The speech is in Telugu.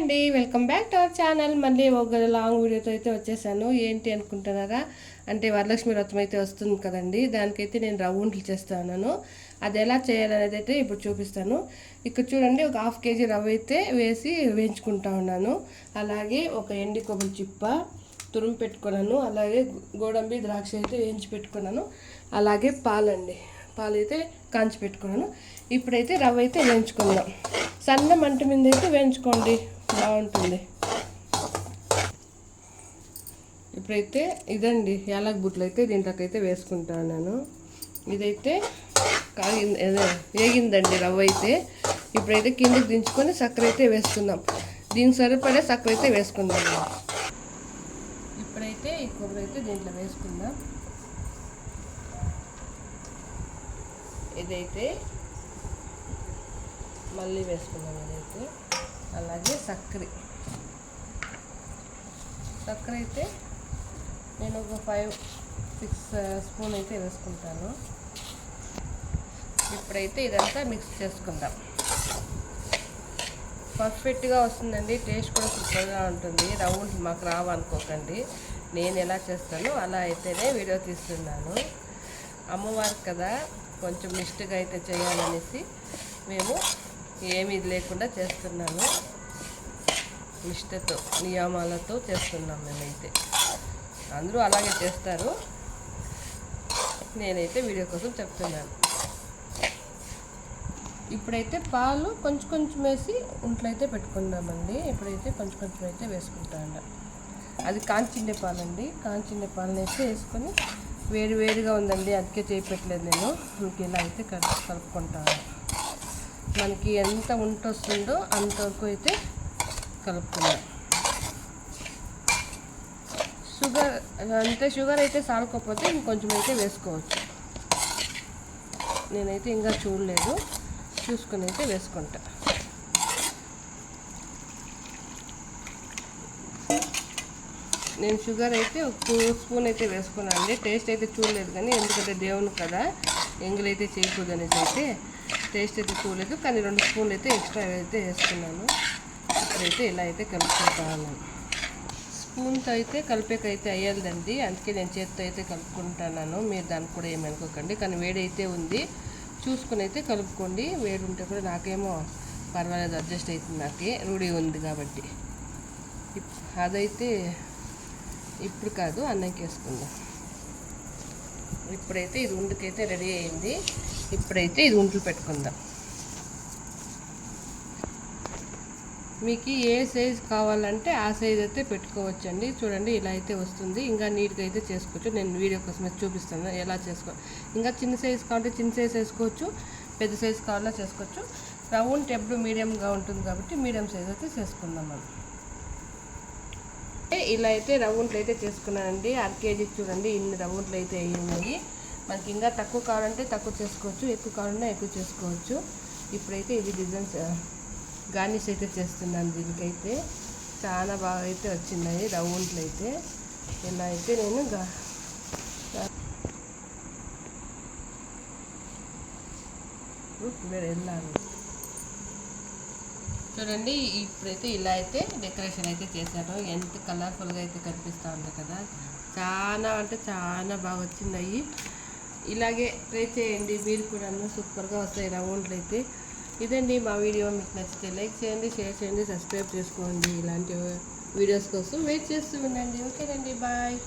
అండి, welcome back to our channel. మళ్ళీ ఒక లాంగ్ వీడియోతో అయితే వచ్చేసాను. ఏంటి అనుకుంటున్నారా అంటే వరలక్ష్మి వ్రతం అయితే వస్తుంది కదండి, దానికైతే నేను రవ్వుంట్లు చేస్తున్నాను. అది ఎలా చేయాలనేది అయితే ఇప్పుడు చూపిస్తాను. ఇక్కడ చూడండి, ఒక హాఫ్ కేజీ రవ్వ అయితే వేసి వేయించుకుంటా ఉన్నాను. అలాగే ఒక ఎండి కొబ్బరి చిప్ప తురుము పెట్టుకున్నాను. అలాగే గోడంబి ద్రాక్ష అయితే వేయించి పెట్టుకున్నాను. అలాగే పాలండి, పాలు అయితే కాంచి పెట్టుకున్నాను. ఇప్పుడైతే రవ్వ అయితే వేయించుకుందాం. సన్న మంట మీద అయితే వేయించుకోండి, బాగుంటుంది. ఇప్పుడైతే ఇదండి యాలక్ బుట్లు అయితే దీంట్లోకైతే వేసుకుంటాను నేను. ఇదైతే వేగిందండి రవ్వ అయితే. ఇప్పుడైతే కిందకి దించుకొని చక్కెర అయితే వేసుకుందాం. దీనికి సరిపడే చక్కెర అయితే వేసుకుందాం. ఇప్పుడైతే ఈ కొబ్బరి అయితే దీంట్లో వేసుకుందాం. ఇదైతే మళ్ళీ వేసుకుందాం. ఇదైతే అలాగే చక్కెర అయితే నేను ఒక 5-6 స్పూన్ అయితే వేసుకుంటాను. ఇప్పుడైతే ఇదంతా మిక్స్ చేసుకుందాం. పర్ఫెక్ట్గా వస్తుందండి, టేస్ట్ కూడా సూపర్గా ఉంటుంది. రౌండ్ మాకు రావనుకోకండి, నేను ఎలా చేస్తానో అలా అయితేనే వీడియో తీస్తున్నాను. అమ్మవారికి కదా, కొంచెం నిష్ఠగా అయితే చేయాలనేసి మేము ఏమీ లేకుండా చేస్తున్నాను. నిష్ఠతో నియమాలతో చేస్తున్నాం మేమైతే. అందరూ అలాగే చేస్తారు, నేనైతే వీడియో కోసం చెప్తున్నాను. ఇప్పుడైతే పాలు కొంచెం కొంచెం వేసి ఉంట్లయితే పెట్టుకుందామండి. ఇప్పుడైతే కొంచెం కొంచెం అయితే వేసుకుంటాను. అది కాంచిండే పాలండి, కాంచిండే పాలను అయితే వేసుకొని వేడిగా ఉందండి, అందుకే చేయపెట్టలేదు నేను. మీకు ఇలా అయితే కలుపుకుంటాను. మనకి ఎంత ఉంట వస్తుందో అంతవరకు అయితే కలుపుకుందాం. షుగర్ అయితే సాలకపోతే ఇంకొంచెం అయితే వేసుకోవచ్చు. నేనైతే ఇంకా చూడలేదు, చూసుకొని అయితే వేసుకుంటా. నేను షుగర్ అయితే ఒక 2 స్పూన్ అయితే వేసుకున్నాను అండి. టేస్ట్ అయితే చూడలేదు, కానీ ఎందుకంటే దేవుని కదా ఎంగులైతే చేయకూడదు అనేసి అయితే టేస్ట్ అయితే చూడలేదు. కానీ 2 స్పూన్లు అయితే ఎక్స్ట్రా అయితే వేసుకున్నాను. ఇప్పుడైతే ఇలా అయితే కలుపుకుంటాను. స్పూన్తో అయితే కలిపేకైతే అయ్యేదండి, అందుకే నేను చేతితో అయితే కలుపుకుంటున్నాను. మీరు దానికి కూడా ఏమనుకోకండి. కానీ వేడి అయితే ఉంది, చూసుకుని అయితే కలుపుకోండి. వేడి ఉంటే కూడా నాకేమో పర్వాలేదు, అడ్జస్ట్ అవుతుంది. నాకే రూఢి ఉంది కాబట్టి. అదైతే ఇప్పుడు కాదు, అన్నంకి వేసుకుందాం. ఇప్పుడైతే ఇది ఉండుకైతే రెడీ అయింది. ఇప్పుడైతే ఇది ఉంట్లు పెట్టుకుందాం. మీకు ఏ సైజ్ కావాలంటే ఆ సైజ్ అయితే పెట్టుకోవచ్చండి. చూడండి, ఇలా అయితే వస్తుంది. ఇంకా నీట్గా అయితే చేసుకోవచ్చు. నేను వీడియో కోసం చూపిస్తాను ఎలా చేసుకో. ఇంకా చిన్న సైజ్ కావాలంటే చిన్న సైజ్ వేసుకోవచ్చు, పెద్ద సైజ్ కావాలా చేసుకోవచ్చు. రౌండ్ ఎప్పుడు మీడియంగా ఉంటుంది కాబట్టి మీడియం సైజ్ అయితే చేసుకుందాం మనం. ఇలా అయితే రవ్వుంట్లు అయితే చేసుకున్నానండి. 1/2 కేజీకి చూడండి ఇన్ని రవ్వుంట్లు అయితే అయ్యాయి. మనకి ఇంకా తక్కువ కావాలంటే తక్కువ చేసుకోవచ్చు, ఎక్కువ కావాలన్నా ఎక్కువ చేసుకోవచ్చు. ఇప్పుడైతే ఇది డిజైన్స్ గార్నిష్ అయితే చేస్తున్నాను. దీనికైతే చాలా బాగా అయితే వచ్చినాయి రవ్వుంట్లు అయితే. ఇలా అయితే నేను వెళ్ళాను. చూడండి, ఇప్పుడైతే ఇలా అయితే డెకరేషన్ అయితే చేశాను. ఎంత కలర్ఫుల్గా అయితే కనిపిస్తూ ఉంది కదా, చాలా అంటే చాలా బాగా వచ్చినాయి. ఇలాగే ట్రై చేయండి మీరు కూడా, సూపర్గా వస్తాయి రౌండ్లు అయితే. ఇదండి మా వీడియో. మీకు నచ్చితే లైక్ చేయండి, షేర్ చేయండి, సబ్స్క్రైబ్ చేసుకోండి. ఇలాంటి వీడియోస్ కోసం వెయిట్ చేస్తూ ఉండండి. ఓకేనండి, బాయ్.